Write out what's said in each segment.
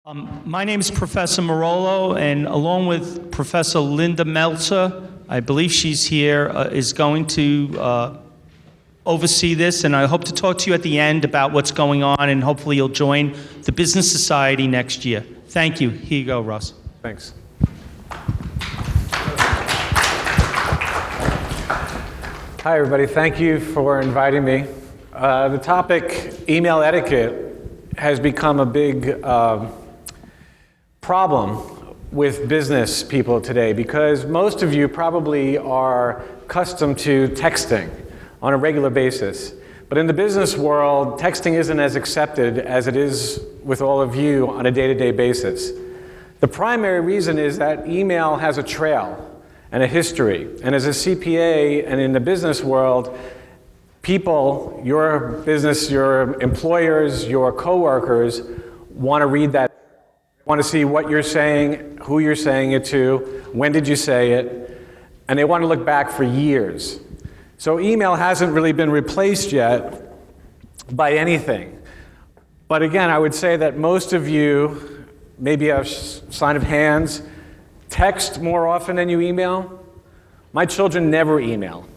My name is Professor Marolo, and along with Professor Linda Meltzer, I believe she's here, is going to oversee this, and I hope to talk to you at the end about what's going on, and hopefully you'll join the Business Society next year. Thank you. Here you go, Russ. Thanks. Hi, everybody. Thank you for inviting me. The topic, email etiquette, has become a big problem with business people today because most of you probably are accustomed to texting on a regular basis. But in the business world, texting isn't as accepted as it is with all of you on a day-to-day basis. The primary reason is that email has a trail and a history. And as a CPA and in the business world, people, your business, your employers, your coworkers want to read that, want to see what you're saying, who you're saying it to, when did you say it, and they want to look back for years. So email hasn't really been replaced yet by anything. But again, I would say that most of you, maybe a sign of hands, text more often than you email. My children never email.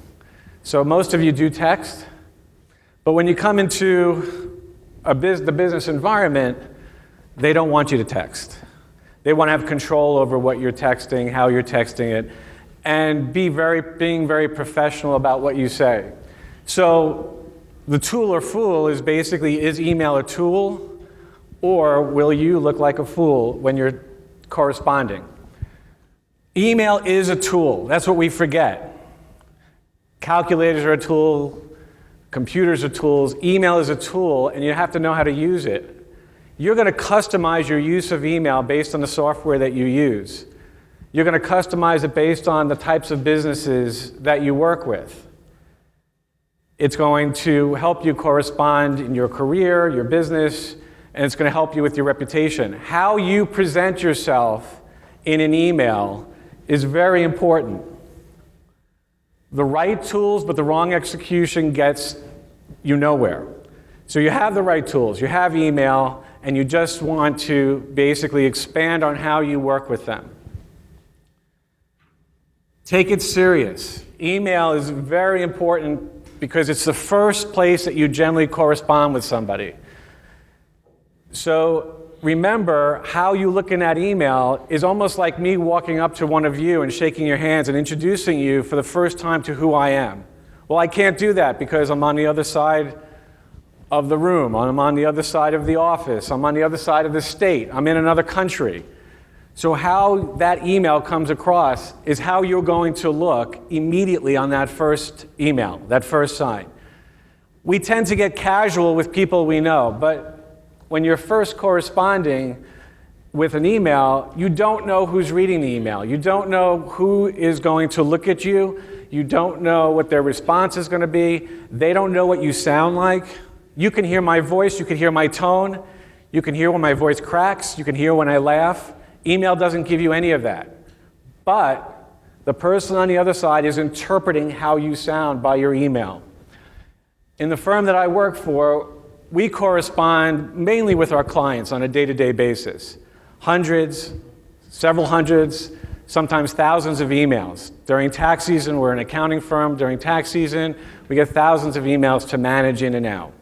So most of you do text. But when you come into the business environment, they don't want you to text. They want to have control over what you're texting, how you're texting it, and being very professional about what you say. So the tool or fool is basically, is email a tool, or will you look like a fool when you're corresponding? Email is a tool. That's what we forget. Calculators are a tool, computers are tools, email is a tool, and you have to know how to use it. You're going to customize your use of email based on the software that you use. You're going to customize it based on the types of businesses that you work with. It's going to help you correspond in your career, your business, and it's going to help you with your reputation. How you present yourself in an email is very important. The right tools, but the wrong execution gets you nowhere. So you have the right tools, you have email, and you just want to basically expand on how you work with them. Take it serious. Email is very important because it's the first place that you generally correspond with somebody. So remember, how you look in that email is almost like me walking up to one of you and shaking your hands and introducing you for the first time to who I am. Well, I can't do that because I'm on the other side of the room, I'm on the other side of the office, I'm on the other side of the state, I'm in another country. So how that email comes across is how you're going to look immediately on that first email, that first sign. We tend to get casual with people we know, but when you're first corresponding with an email, you don't know who's reading the email. You don't know who is going to look at you. You don't know what their response is going to be. They don't know what you sound like. You can hear my voice, you can hear my tone, you can hear when my voice cracks, you can hear when I laugh. Email doesn't give you any of that. But the person on the other side is interpreting how you sound by your email. In the firm that I work for, we correspond mainly with our clients on a day-to-day basis. Hundreds, several hundreds, sometimes thousands of emails. During tax season, we're an accounting firm. During tax season, we get thousands of emails to manage in and out.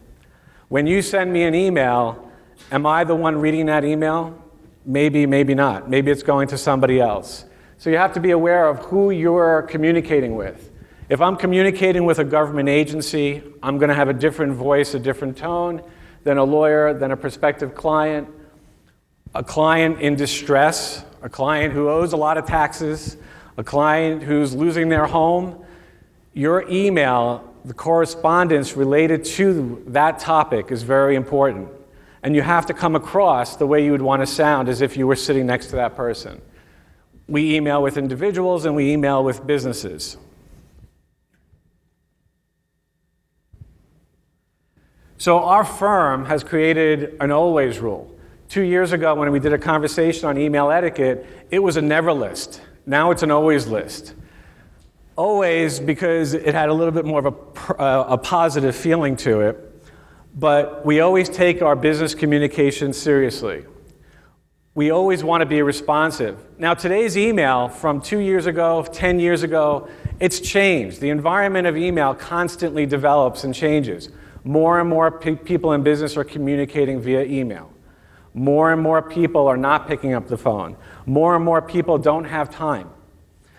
When you send me an email, am I the one reading that email? Maybe, maybe not. Maybe it's going to somebody else. So you have to be aware of who you're communicating with. If I'm communicating with a government agency, I'm going to have a different voice, a different tone than a lawyer, than a prospective client, a client in distress, a client who owes a lot of taxes, a client who's losing their home. Your email, the correspondence related to that topic is very important. And you have to come across the way you would want to sound as if you were sitting next to that person. We email with individuals and we email with businesses. So our firm has created an always rule. 2 years ago when we did a conversation on email etiquette, it was a never list. Now it's an always list. Always because it had a little bit more of a positive feeling to it, but we always take our business communication seriously. We always want to be responsive. Now, today's email from 2 years ago, 10 years ago, it's changed. The environment of email constantly develops and changes. More and more people in business are communicating via email. More and more people are not picking up the phone. More and more people don't have time.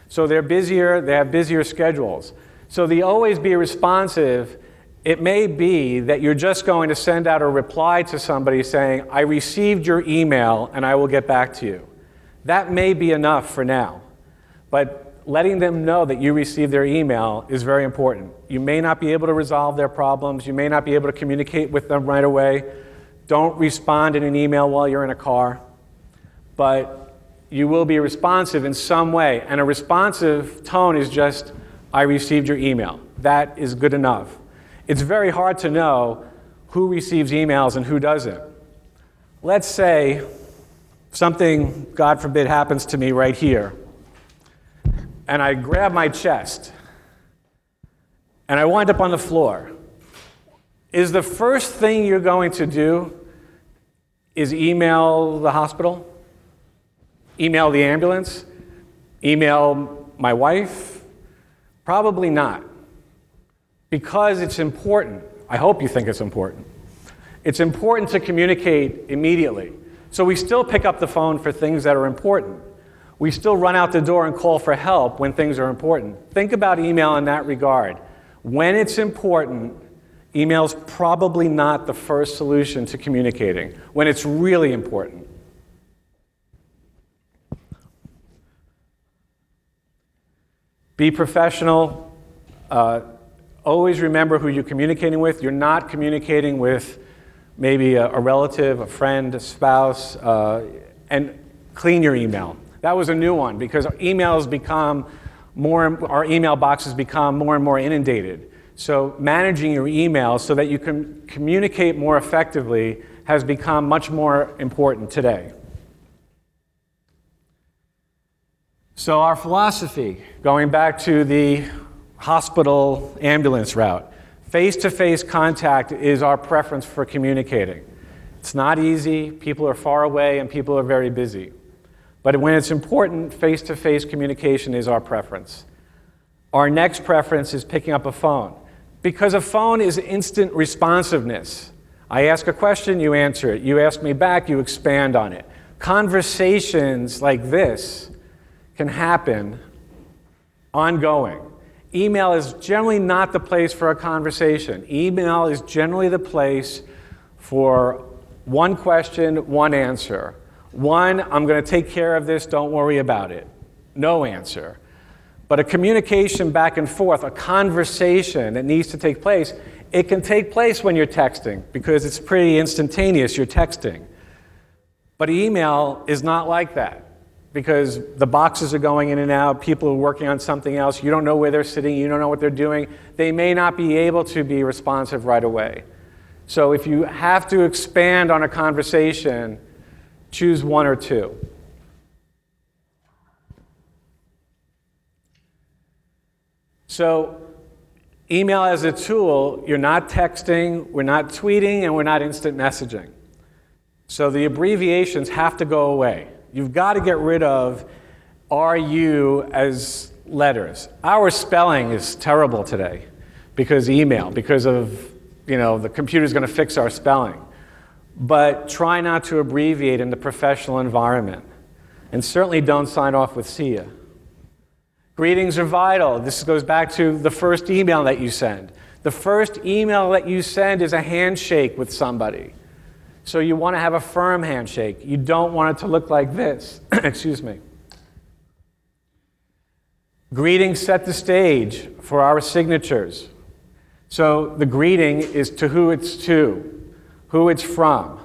So they're busier, they have busier schedules. So the always be responsive, it may be that you're just going to send out a reply to somebody saying, I received your email and I will get back to you. That may be enough for now. But letting them know that you received their email is very important. You may not be able to resolve their problems. You may not be able to communicate with them right away. Don't respond in an email while you're in a car. But you will be responsive in some way. And a responsive tone is just, I received your email. That is good enough. It's very hard to know who receives emails and who doesn't. Let's say something, God forbid, happens to me right here, and I grab my chest, and I wind up on the floor. Is the first thing you're going to do is email the hospital? Email the ambulance? Email my wife? Probably not. Because it's important. I hope you think it's important. It's important to communicate immediately. So we still pick up the phone for things that are important. We still run out the door and call for help when things are important. Think about email in that regard. When it's important, email's probably not the first solution to communicating. When it's really important. Be professional. Always remember who you're communicating with. You're not communicating with maybe a relative, a friend, a spouse, and clean your email. That was a new one because our email boxes become more and more inundated. So managing your email so that you can communicate more effectively has become much more important today. So our philosophy, going back to the hospital ambulance route. Face-to-face contact is our preference for communicating. It's not easy, people are far away, and people are very busy. But when it's important, face-to-face communication is our preference. Our next preference is picking up a phone, because a phone is instant responsiveness. I ask a question, you answer it. You ask me back, you expand on it. Conversations like this can happen ongoing. Email is generally not the place for a conversation. Email is generally the place for one question, one answer. One, I'm going to take care of this, don't worry about it. No answer. But a communication back and forth, a conversation that needs to take place, it can take place when you're texting because it's pretty instantaneous, you're texting. But email is not like that. Because the boxes are going in and out, people are working on something else, you don't know where they're sitting, you don't know what they're doing. They may not be able to be responsive right away. So if you have to expand on a conversation, choose one or two. So email as a tool, you're not texting, we're not tweeting, and we're not instant messaging. So the abbreviations have to go away. You've got to get rid of RU as letters. Our spelling is terrible today because of, the computer's going to fix our spelling. But try not to abbreviate in the professional environment. And certainly don't sign off with "see ya." Greetings are vital. This goes back to the first email that you send. The first email that you send is a handshake with somebody. So you want to have a firm handshake. You don't want it to look like this. Excuse me. Greetings set the stage for our signatures. So the greeting is to who it's to, who it's from.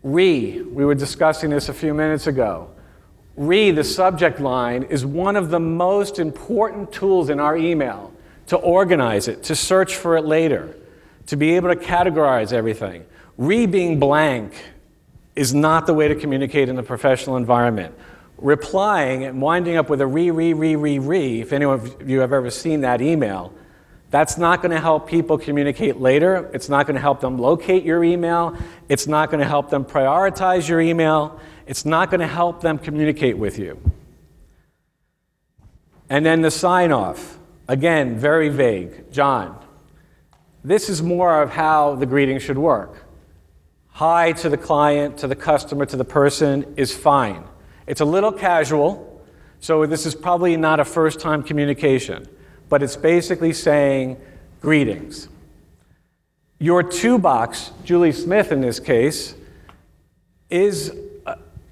We were discussing this a few minutes ago. The subject line, is one of the most important tools in our email to organize it, to search for it later, to be able to categorize everything. Being blank is not the way to communicate in the professional environment. Replying and winding up with a if any of you have ever seen that email, that's not going to help people communicate later. It's not going to help them locate your email. It's not going to help them prioritize your email. It's not going to help them communicate with you. And then the sign-off, again, very vague. John. This is more of how the greeting should work. Hi to the client, to the customer, to the person is fine. It's a little casual, so this is probably not a first-time communication, but it's basically saying greetings. Your to box, Julie Smith in this case,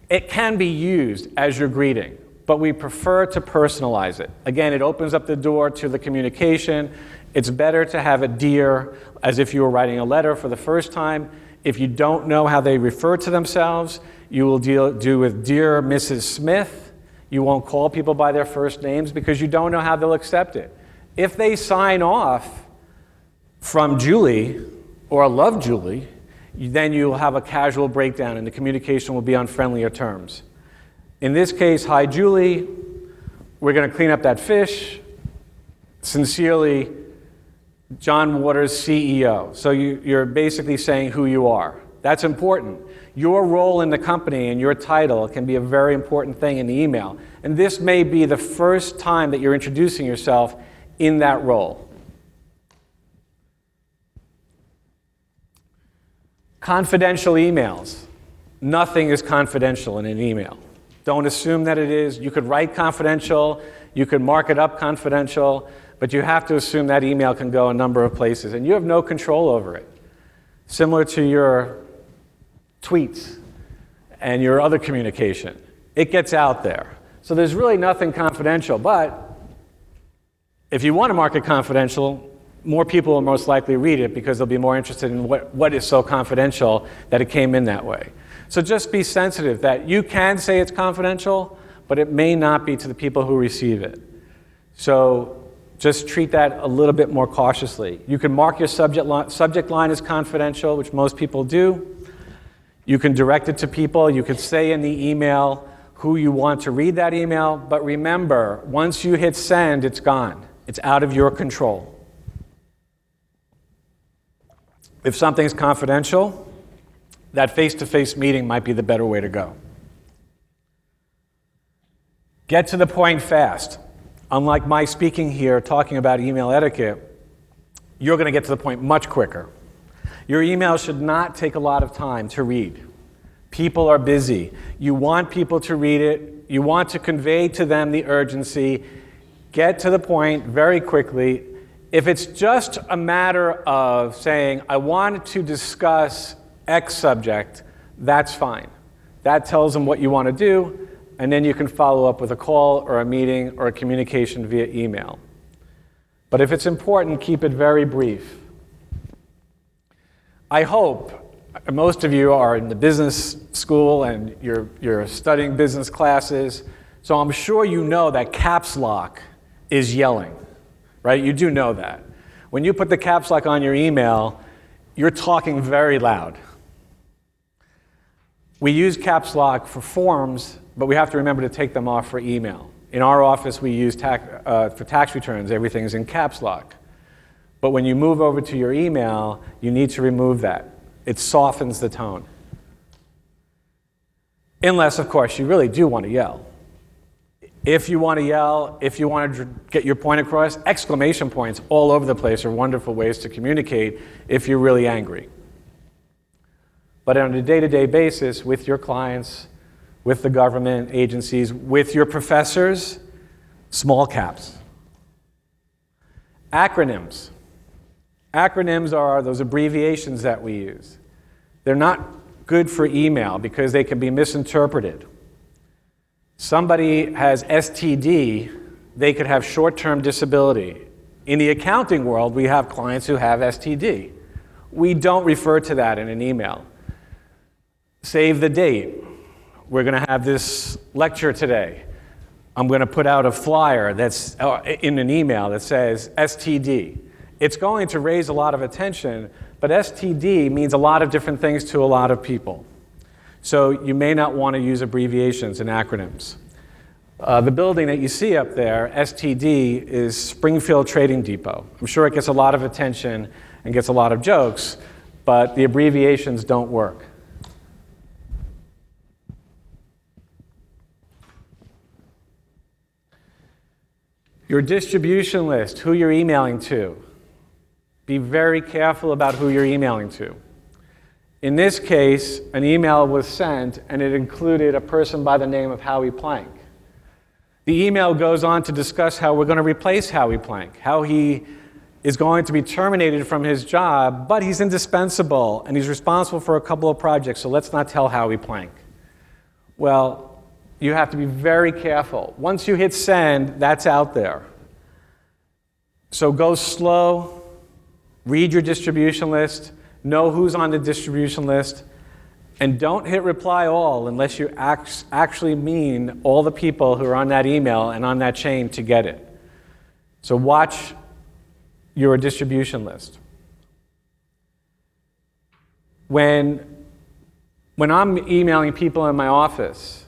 it can be used as your greeting, but we prefer to personalize it. Again, it opens up the door to the communication. It's better to have a dear, as if you were writing a letter for the first time. If you don't know how they refer to themselves, you will do with Dear Mrs. Smith. You won't call people by their first names because you don't know how they'll accept it. If they sign off from Julie or love Julie, then you'll have a casual breakdown and the communication will be on friendlier terms. In this case, hi Julie, we're going to clean up that fish. Sincerely, John Waters, CEO. So you're basically saying who you are. That's important. Your role in the company and your title can be a very important thing in the email. And this may be the first time that you're introducing yourself in that role. Confidential emails. Nothing is confidential in an email. Don't assume that it is. You could write confidential, you could mark it up confidential, but you have to assume that email can go a number of places, and you have no control over it. Similar to your tweets and your other communication. It gets out there. So there's really nothing confidential, but if you want to mark it confidential, more people will most likely read it because they'll be more interested in what is so confidential that it came in that way. So just be sensitive that you can say it's confidential, but it may not be to the people who receive it. So just treat that a little bit more cautiously. You can mark your subject line as confidential, which most people do. You can direct it to people. You can say in the email who you want to read that email, but remember, once you hit send, it's gone. It's out of your control. If something's confidential, that face-to-face meeting might be the better way to go. Get to the point fast. Unlike my speaking here, talking about email etiquette, you're going to get to the point much quicker. Your email should not take a lot of time to read. People are busy. You want people to read it. You want to convey to them the urgency. Get to the point very quickly. If it's just a matter of saying, I wanted to discuss X subject, that's fine. That tells them what you want to do, and then you can follow up with a call or a meeting or a communication via email. But if it's important, keep it very brief. I hope most of you are in the business school and you're studying business classes, so I'm sure you know that caps lock is yelling, right? You do know that. When you put the caps lock on your email, you're talking very loud. We use caps lock for forms, but we have to remember to take them off for email. In our office, we use for tax returns, everything's in caps lock. But when you move over to your email, you need to remove that. It softens the tone. Unless, of course, you really do want to yell. If you want to yell, if you want to get your point across, exclamation points all over the place are wonderful ways to communicate if you're really angry. But on a day-to-day basis, with your clients, with the government agencies, with your professors, small caps. Acronyms. Acronyms are those abbreviations that we use. They're not good for email because they can be misinterpreted. Somebody has STD, they could have short-term disability. In the accounting world, we have clients who have STD. We don't refer to that in an email. Save the date. We're going to have this lecture today. I'm going to put out a flyer that's in an email that says STD. It's going to raise a lot of attention, but STD means a lot of different things to a lot of people. So you may not want to use abbreviations and acronyms. The building that you see up there, STD, is Springfield Trading Depot. I'm sure it gets a lot of attention and gets a lot of jokes, but the abbreviations don't work. Your distribution list, who you're emailing to. Be very careful about who you're emailing to. In this case, an email was sent and it included a person by the name of Howie Plank. The email goes on to discuss how we're going to replace Howie Plank, how he is going to be terminated from his job, but he's indispensable and he's responsible for a couple of projects, so let's not tell Howie Plank. Well, you have to be very careful. Once you hit send, that's out there. So go slow, read your distribution list, know who's on the distribution list, and don't hit reply all unless you actually mean all the people who are on that email and on that chain to get it. So watch your distribution list. When I'm emailing people in my office,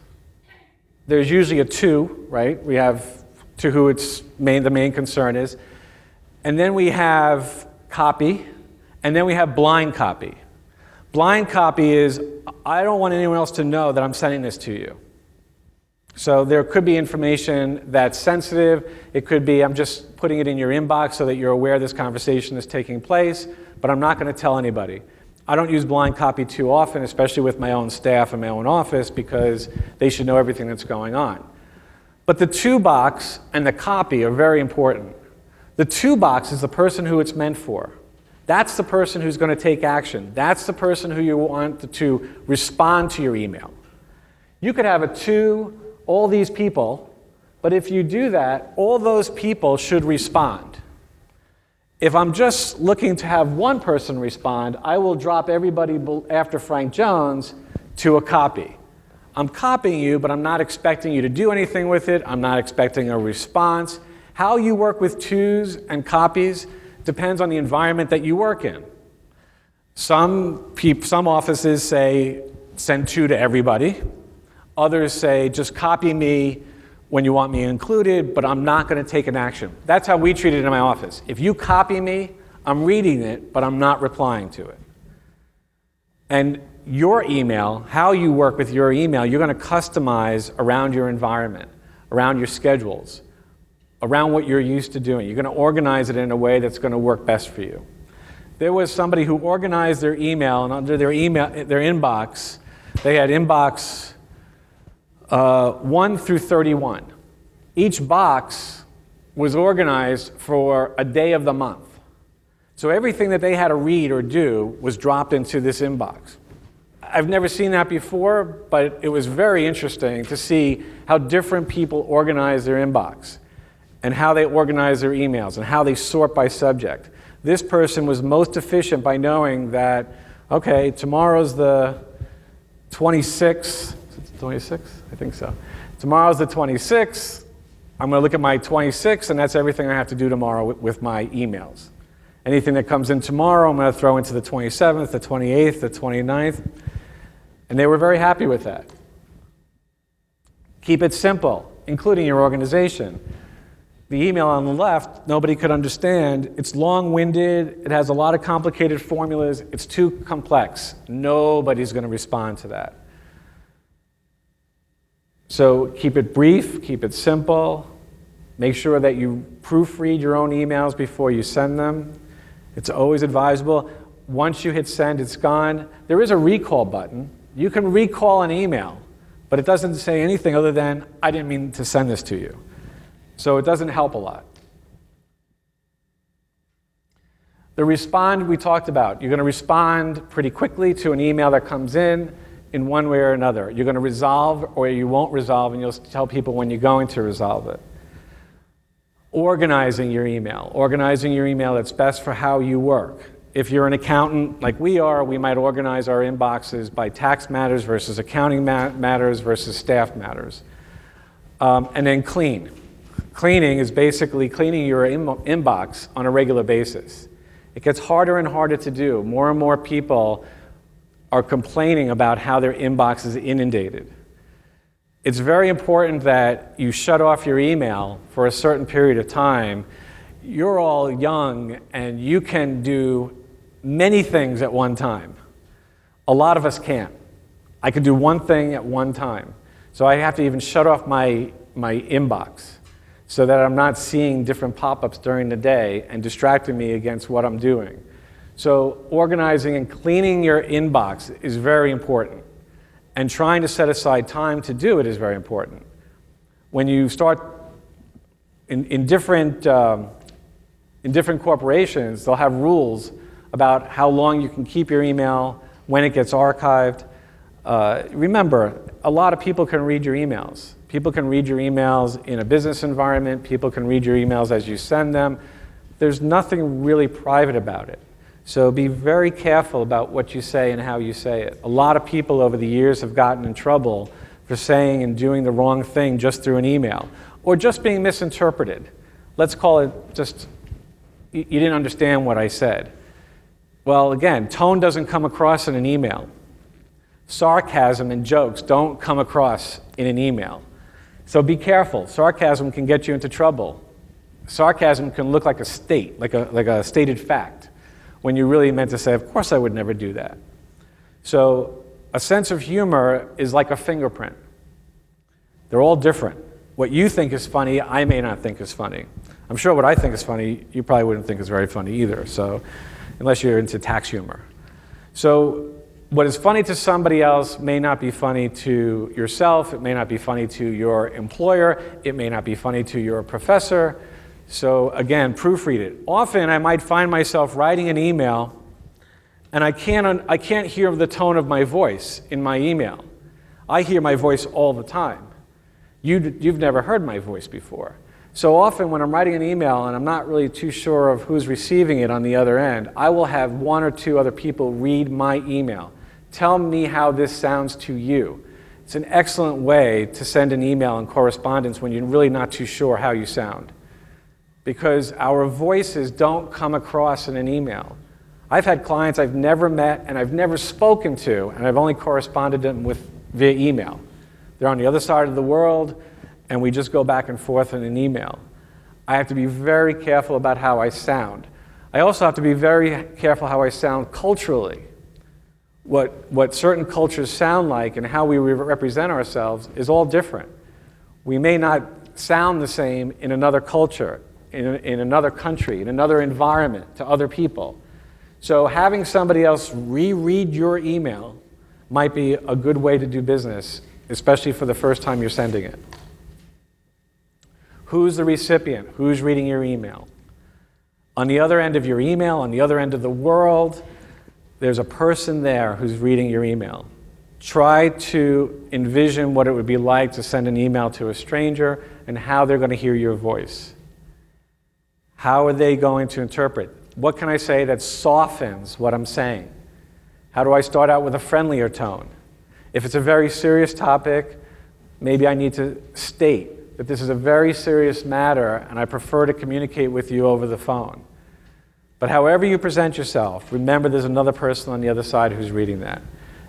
there's usually a to, right? We have to who the main concern is. And then we have copy, and then we have blind copy. Blind copy is, I don't want anyone else to know that I'm sending this to you. So there could be information that's sensitive. It could be, I'm just putting it in your inbox so that you're aware this conversation is taking place, but I'm not going to tell anybody. I don't use blind copy too often, especially with my own staff and my own office, because they should know everything that's going on. But the to box and the copy are very important. The to box is the person who it's meant for. That's the person who's going to take action. That's the person who you want to respond to your email. You could have a to all these people, but if you do that, all those people should respond. If I'm just looking to have one person respond, I will drop everybody after Frank Jones to a copy. I'm copying you, but I'm not expecting you to do anything with it. I'm not expecting a response. How you work with twos and copies depends on the environment that you work in. Some offices say send to everybody. Others say just copy me when you want me included, but I'm not going to take an action. That's how we treat it in my office. If you copy me, I'm reading it, but I'm not replying to it. And your email, how you work with your email, you're going to customize around your environment, around your schedules, around what you're used to doing. You're going to organize it in a way that's going to work best for you. There was somebody who organized their email, and under their inbox, they had inbox 1 through 31. Each box was organized for a day of the month. So everything that they had to read or do was dropped into this inbox. I've never seen that before, but it was very interesting to see how different people organize their inbox and how they organize their emails and how they sort by subject. This person was most efficient by knowing that, okay, tomorrow's the 26th. 26? I think so. Tomorrow's the 26th. I'm going to look at my 26th, and that's everything I have to do tomorrow with my emails. Anything that comes in tomorrow, I'm going to throw into the 27th, the 28th, the 29th. And they were very happy with that. Keep it simple, including your organization. The email on the left, nobody could understand. It's long-winded. It has a lot of complicated formulas. It's too complex. Nobody's going to respond to that. So keep it brief, keep it simple. Make sure that you proofread your own emails before you send them. It's always advisable. Once you hit send, it's gone. There is a recall button. You can recall an email, but it doesn't say anything other than, I didn't mean to send this to you. So it doesn't help a lot. The respond we talked about. You're going to respond pretty quickly to an email that comes in one way or another. You're going to resolve or you won't resolve, and you'll tell people when you're going to resolve it. Organizing your email. Organizing your email that's best for how you work. If you're an accountant like we are, we might organize our inboxes by tax matters versus accounting matters versus staff matters. And then clean. Cleaning is basically cleaning your inbox on a regular basis. It gets harder and harder to do. More and more people are complaining about how their inbox is inundated. It's very important that you shut off your email for a certain period of time. You're all young and you can do many things at one time. A lot of us can't. I can do one thing at one time. So I have to even shut off my inbox. so that I'm not seeing different pop-ups during the day and distracting me against what I'm doing. So organizing and cleaning your inbox is very important. And trying to set aside time to do it is very important. When you start in different corporations, they'll have rules about how long you can keep your email, when it gets archived. Remember, a lot of people can read your emails. People can read your emails in a business environment. People can read your emails as you send them. There's nothing really private about it. So be very careful about what you say and how you say it. A lot of people over the years have gotten in trouble for saying and doing the wrong thing just through an email, or just being misinterpreted. Let's call it just, you didn't understand what I said. Well, again, tone doesn't come across in an email. Sarcasm and jokes don't come across in an email. So be careful. Sarcasm can get you into trouble. Sarcasm can look like a stated fact, when you really meant to say, of course I would never do that. So a sense of humor is like a fingerprint. They're all different. What you think is funny, I may not think is funny. I'm sure what I think is funny, you probably wouldn't think is very funny either, so unless you're into tax humor. So what is funny to somebody else may not be funny to yourself, it may not be funny to your employer, it may not be funny to your professor. So again, proofread it. Often I might find myself writing an email and I can't hear the tone of my voice in my email. I hear my voice all the time. You've never heard my voice before. So often when I'm writing an email and I'm not really too sure of who's receiving it on the other end, I will have one or two other people read my email. Tell me how this sounds to you. It's an excellent way to send an email and correspondence when you're really not too sure how you sound. Because our voices don't come across in an email. I've had clients I've never met and I've never spoken to, and I've only corresponded them with via email. They're on the other side of the world, and we just go back and forth in an email. I have to be very careful about how I sound. I also have to be very careful how I sound culturally. What certain cultures sound like and how we represent ourselves is all different. We may not sound the same in another culture, in another country, in another environment, to other people. So having somebody else reread your email might be a good way to do business, especially for the first time you're sending it. Who's the recipient? Who's reading your email? On the other end of your email, on the other end of the world, there's a person there who's reading your email. Try to envision what it would be like to send an email to a stranger and how they're going to hear your voice. How are they going to interpret? What can I say that softens what I'm saying? How do I start out with a friendlier tone? If it's a very serious topic, maybe I need to state that this is a very serious matter and I prefer to communicate with you over the phone. But however you present yourself, remember there's another person on the other side who's reading that.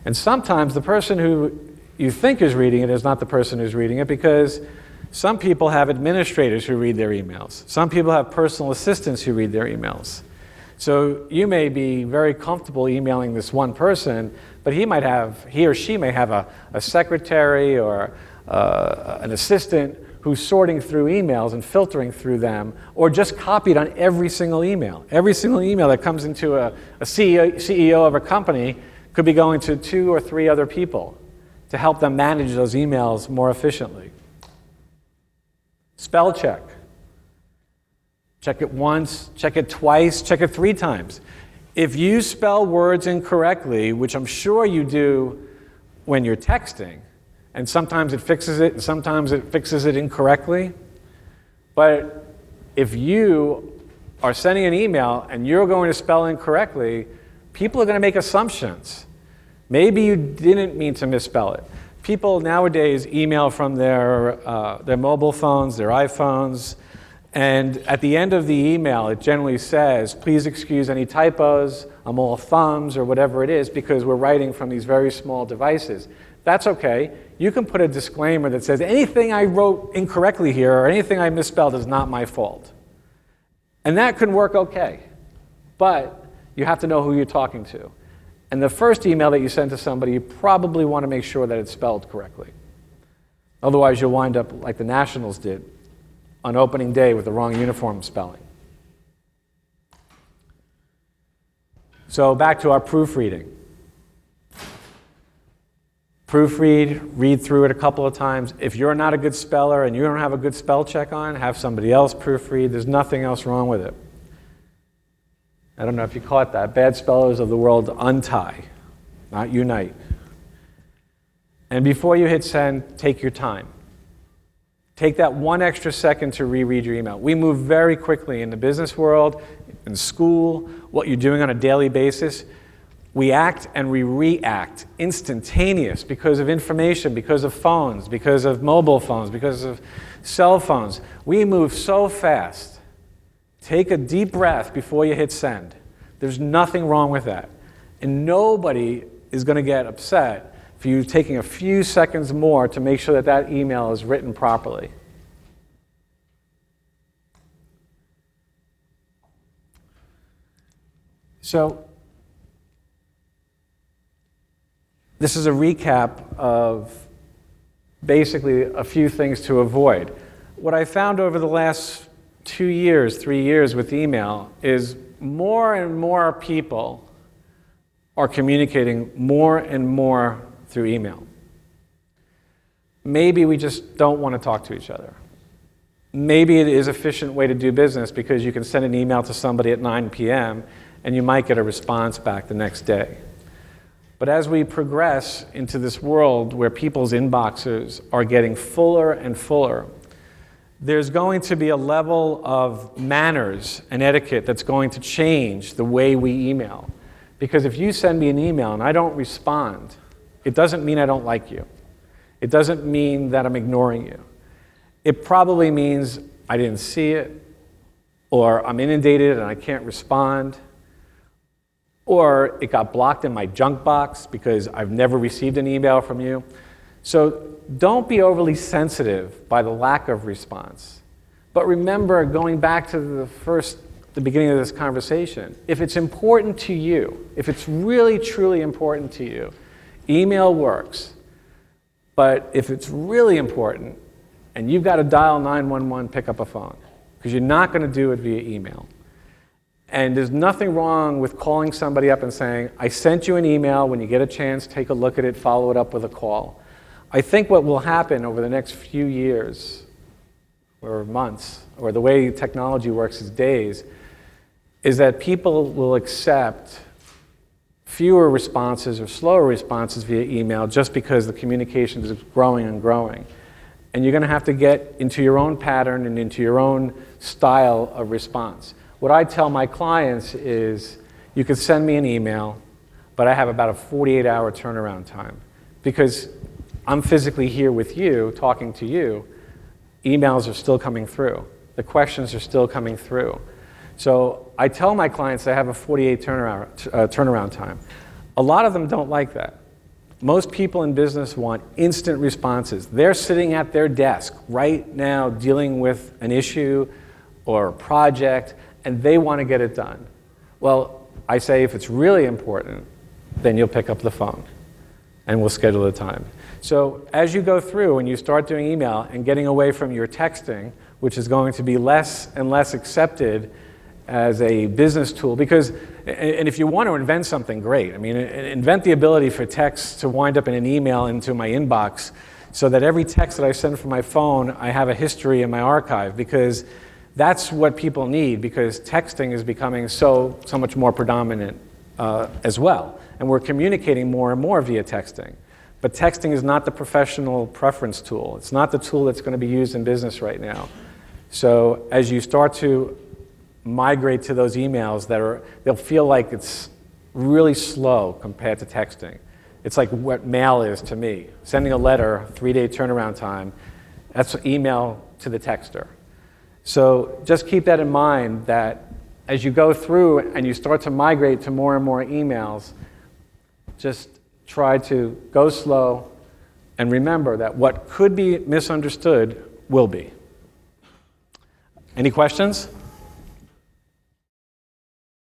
And sometimes the person who you think is reading it is not the person who's reading it, because some people have administrators who read their emails. Some people have personal assistants who read their emails. So you may be very comfortable emailing this one person, but he or she may have a secretary or an assistant who's sorting through emails and filtering through them, or just copied on every single email. Every single email that comes into a CEO of a company could be going to 2 or 3 other people to help them manage those emails more efficiently. Spell check. Check it once, check it twice, check it 3 times. If you spell words incorrectly, which I'm sure you do when you're texting, and sometimes it fixes it, and sometimes it fixes it incorrectly, but if you are sending an email and you're going to spell incorrectly, people are going to make assumptions. Maybe you didn't mean to misspell it. People nowadays email from their mobile phones, their iPhones, and at the end of the email, it generally says, please excuse any typos, I'm all thumbs, or whatever it is, because we're writing from these very small devices. That's okay. You can put a disclaimer that says, anything I wrote incorrectly here, or anything I misspelled is not my fault. And that can work okay. But you have to know who you're talking to. And the first email that you send to somebody, you probably want to make sure that it's spelled correctly. Otherwise, you'll wind up like the Nationals did. on opening day with the wrong uniform spelling. So back to our proofreading. Proofread, read through it a couple of times. If you're not a good speller and you don't have a good spell check on, have somebody else proofread. There's nothing else wrong with it. I don't know if you caught that. Bad spellers of the world untie, not unite. And before you hit send, take your time. Take that 1 extra second to reread your email. We move very quickly in the business world, in school, what you're doing on a daily basis. We act and we react instantaneous because of information, because of phones, because of mobile phones, because of cell phones. We move so fast. Take a deep breath before you hit send. There's nothing wrong with that. And nobody is going to get upset for you taking a few seconds more to make sure that that email is written properly. So, this is a recap of basically a few things to avoid. What I found over the last 2 years, 3 years with email is more and more people are communicating more and more through email. Maybe we just don't want to talk to each other. Maybe it is an efficient way to do business because you can send an email to somebody at 9 p.m. and you might get a response back the next day. But as we progress into this world where people's inboxes are getting fuller and fuller, there's going to be a level of manners and etiquette that's going to change the way we email. Because if you send me an email and I don't respond, it doesn't mean I don't like you. It doesn't mean that I'm ignoring you. It probably means I didn't see it, or I'm inundated and I can't respond, or it got blocked in my junk box because I've never received an email from you. So don't be overly sensitive by the lack of response. But remember, going back to the beginning of this conversation, if it's important to you, if it's really, truly important to you, email works. But if it's really important and you've got to dial 911, pick up a phone, because you're not going to do it via email. And there's nothing wrong with calling somebody up and saying, I sent you an email. When you get a chance, take a look at it, follow it up with a call. I think what will happen over the next few years or months, or the way technology works is days, is that people will accept fewer responses or slower responses via email just because the communication is growing and growing. And you're going to have to get into your own pattern and into your own style of response. What I tell my clients is, you can send me an email, but I have about a 48-hour turnaround time. Because I'm physically here with you, talking to you, emails are still coming through. The questions are still coming through. So I tell my clients I have a 48 turnaround time. A lot of them don't like that. Most people in business want instant responses. They're sitting at their desk right now dealing with an issue or a project, and they want to get it done. Well, I say if it's really important, then you'll pick up the phone and we'll schedule a time. So as you go through and you start doing email and getting away from your texting, which is going to be less and less accepted as a business tool, because, and if you want to invent something, great. I mean, invent the ability for text to wind up in an email into my inbox so that every text that I send from my phone, I have a history in my archive, because that's what people need, because texting is becoming so much more predominant as well. And we're communicating more and more via texting. But texting is not the professional preference tool. It's not the tool that's going to be used in business right now. So as you start to migrate to those emails they'll feel like it's really slow compared to texting. It's like what mail is to me. Sending a letter, 3-day turnaround time, that's email to the texter. So just keep that in mind, that as you go through and you start to migrate to more and more emails, just try to go slow and remember that what could be misunderstood will be. Any questions?